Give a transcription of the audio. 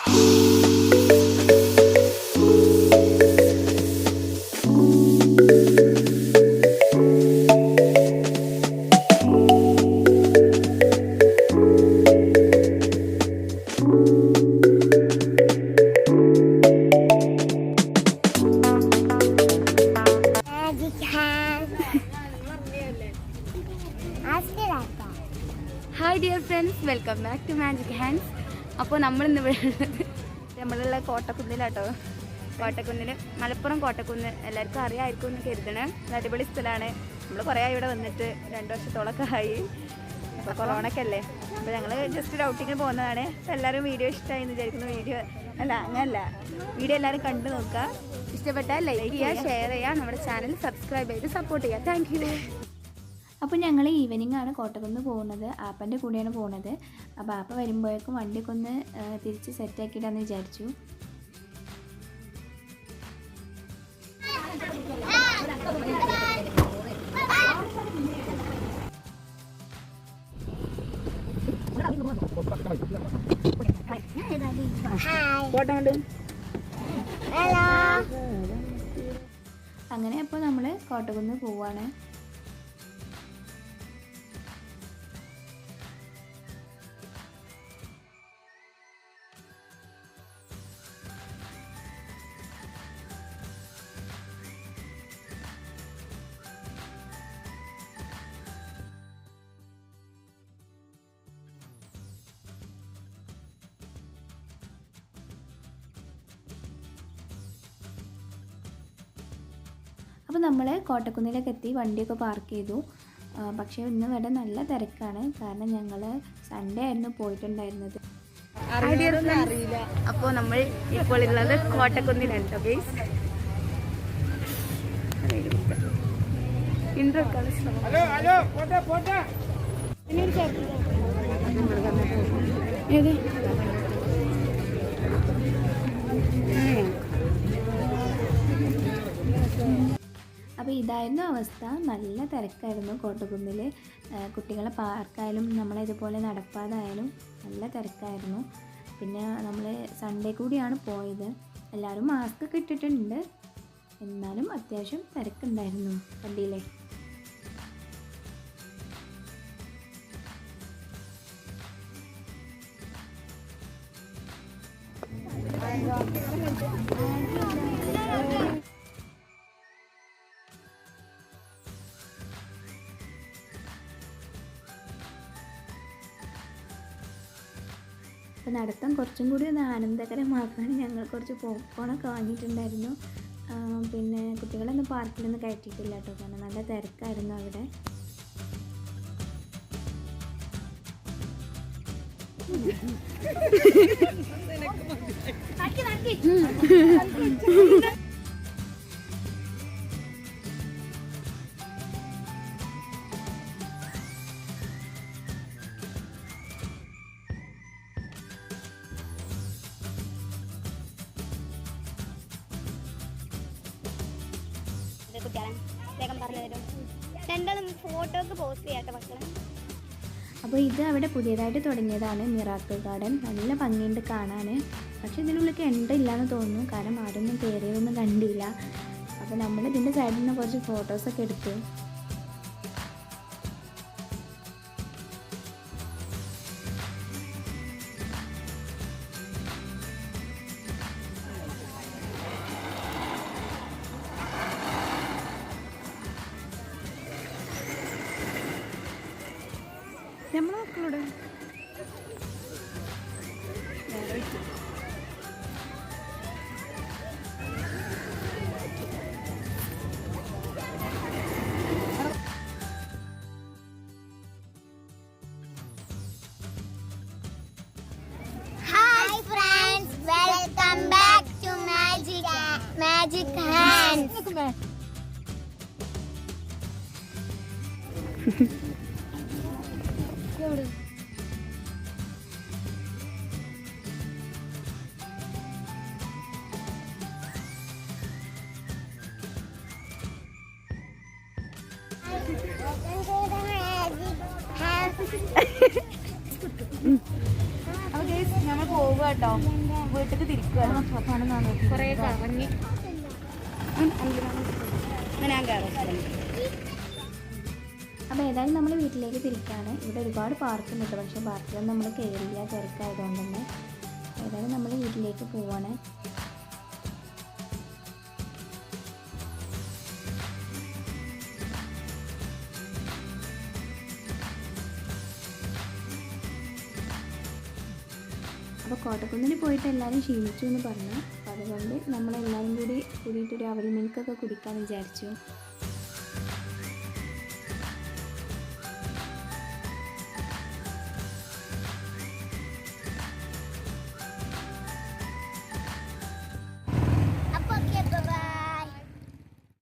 Hi dear friends, welcome back to magic hands. അപ്പോൾ നമ്മളിന്ന് നമ്മളുള്ള കോട്ടക്കുന്നിലാട്ടോ. കോട്ടക്കുന്നിൽ, മലപ്പുറം കോട്ടക്കുന്ന് എല്ലാവർക്കും അറിയാമായിരിക്കും എന്ന് കരുതണം. അടിപൊളി സ്ഥലമാണ്. നമ്മൾ കുറേ ഇവിടെ വന്നിട്ട് 2 വർഷത്തോളമൊക്കെ ആയി. അപ്പോൾ കൊറോണക്കല്ലേ, അപ്പോൾ ഞങ്ങൾ ജസ്റ്റ് ഒരു ഔട്ടിങ്ങിന് പോകുന്നതാണ്. അപ്പോൾ എല്ലാവരും വീഡിയോ ഇഷ്ടമായി എന്ന് വിചാരിക്കുന്നു. അങ്ങനല്ല വീഡിയോ എല്ലാവരും കണ്ടു നോക്കുക. ഇഷ്ടപ്പെട്ടാൽ ലൈക്ക് ചെയ്യുക, ഷെയർ ചെയ്യുക, നമ്മുടെ ചാനൽ സബ്സ്ക്രൈബ് ചെയ്ത് സപ്പോർട്ട് ചെയ്യുക. Thank you. അപ്പോൾ ഞങ്ങൾ ഈവനിങ് ആണ് കോട്ടക്കുന്ന് പോകുന്നത്. ആപ്പൻ്റെ കൂടെയാണ് പോകുന്നത്. അപ്പോൾ ആപ്പ വരുമ്പോഴേക്കും വണ്ടിയൊക്കെ ഒന്ന് തിരിച്ച് സെറ്റാക്കിയിട്ടാന്ന് വിചാരിച്ചു. അങ്ങനെ അപ്പോൾ നമ്മൾ കോട്ടക്കുന്ന് പോവാണ്. അപ്പോൾ നമ്മൾ കോട്ടക്കുന്നിലേക്ക് എത്തി, വണ്ടിയൊക്കെ പാർക്ക് ചെയ്തു. പക്ഷേ ഇന്ന് ഇവിടെ നല്ല തിരക്കാണ്. കാരണം ഞങ്ങൾ സൺഡേ ആയിരുന്നു പോയിട്ടുണ്ടായിരുന്നത്. അപ്പോൾ നമ്മൾ ഇപ്പോൾ ഉള്ളത് കോട്ടക്കുന്നിലാണ്. അപ്പോൾ ഇതായിരുന്നു അവസ്ഥ. നല്ല തിരക്കായിരുന്നു കോട്ടക്കുന്നിൽ. കുട്ടികളെ പാർക്കായാലും നമ്മളിതുപോലെ നടപ്പാതായാലും നല്ല തിരക്കായിരുന്നു. പിന്നെ നമ്മൾ സൺഡേ കൂടിയാണ് പോയത്. എല്ലാവരും മാസ്ക് ഒക്കെ ഇട്ടിട്ടുണ്ട്, എന്നാലും അത്യാവശ്യം തിരക്കുണ്ടായിരുന്നു. കണ്ടില്ലേ? അപ്പോൾ നടത്തം കുറച്ചും കൂടി ഒന്ന് ആനന്ദകരമാക്കാൻ ഞങ്ങൾ കുറച്ച് പോപ്കോണൊക്കെ വാങ്ങിയിട്ടുണ്ടായിരുന്നു. പിന്നെ കുട്ടികളൊന്നും പാർക്കിലൊന്നും കയറ്റിയിട്ടില്ല കേട്ടോ, കാരണം നല്ല തിരക്കായിരുന്നു അവിടെ. അപ്പോൾ ഇത് അവിടെ പുതിയതായിട്ട് തുടങ്ങിയതാണ് മിറാക്കിൾ ഗാർഡൻ. നല്ല ഭംഗിയുണ്ട് കാണാൻ. പക്ഷേ ഇതിനുള്ളിൽ ഇല്ലാന്ന് തോന്നുന്നു, കാരണം ആരൊന്നും കയറിയതൊന്നും കണ്ടില്ല. അപ്പോൾ നമ്മൾ ഇതിൻ്റെ സൈഡിൽ നിന്ന് കുറച്ച് ഫോട്ടോസൊക്കെ എടുത്തു. നമ്മളെ മക്കളോട് Hi friends, welcome back to Magic Hands. Okay. നമ്മൾ പോവുക കേട്ടോ, വീട്ടിലേക്ക് തിരിക്കുകയാണ്. കുറേ കറങ്ങി ഞാൻ കയറും. അപ്പോൾ ഏതായാലും നമ്മൾ വീട്ടിലേക്ക് തിരിക്കുകയാണ്. ഇവിടെ ഒരുപാട് പാർക്കുണ്ട് കേട്ടോ, പക്ഷേ പാർക്കിലൊന്നും നമ്മൾ കയറിയില്ല, തിരക്കായതുകൊണ്ട് തന്നെ. ഏതായാലും നമ്മൾ വീട്ടിലേക്ക് പോവാണ്. അപ്പോൾ കോട്ടക്കുന്നിൽ പോയിട്ട് എല്ലാവരും ക്ഷീണിച്ചു എന്ന് പറഞ്ഞു. അപ്പോൾ അതുകൊണ്ട് നമ്മളെല്ലാവരും കൂടിയിട്ടൊരു അവൽ മിൽക്കൊക്കെ കുടിക്കാമെന്ന് വിചാരിച്ചു.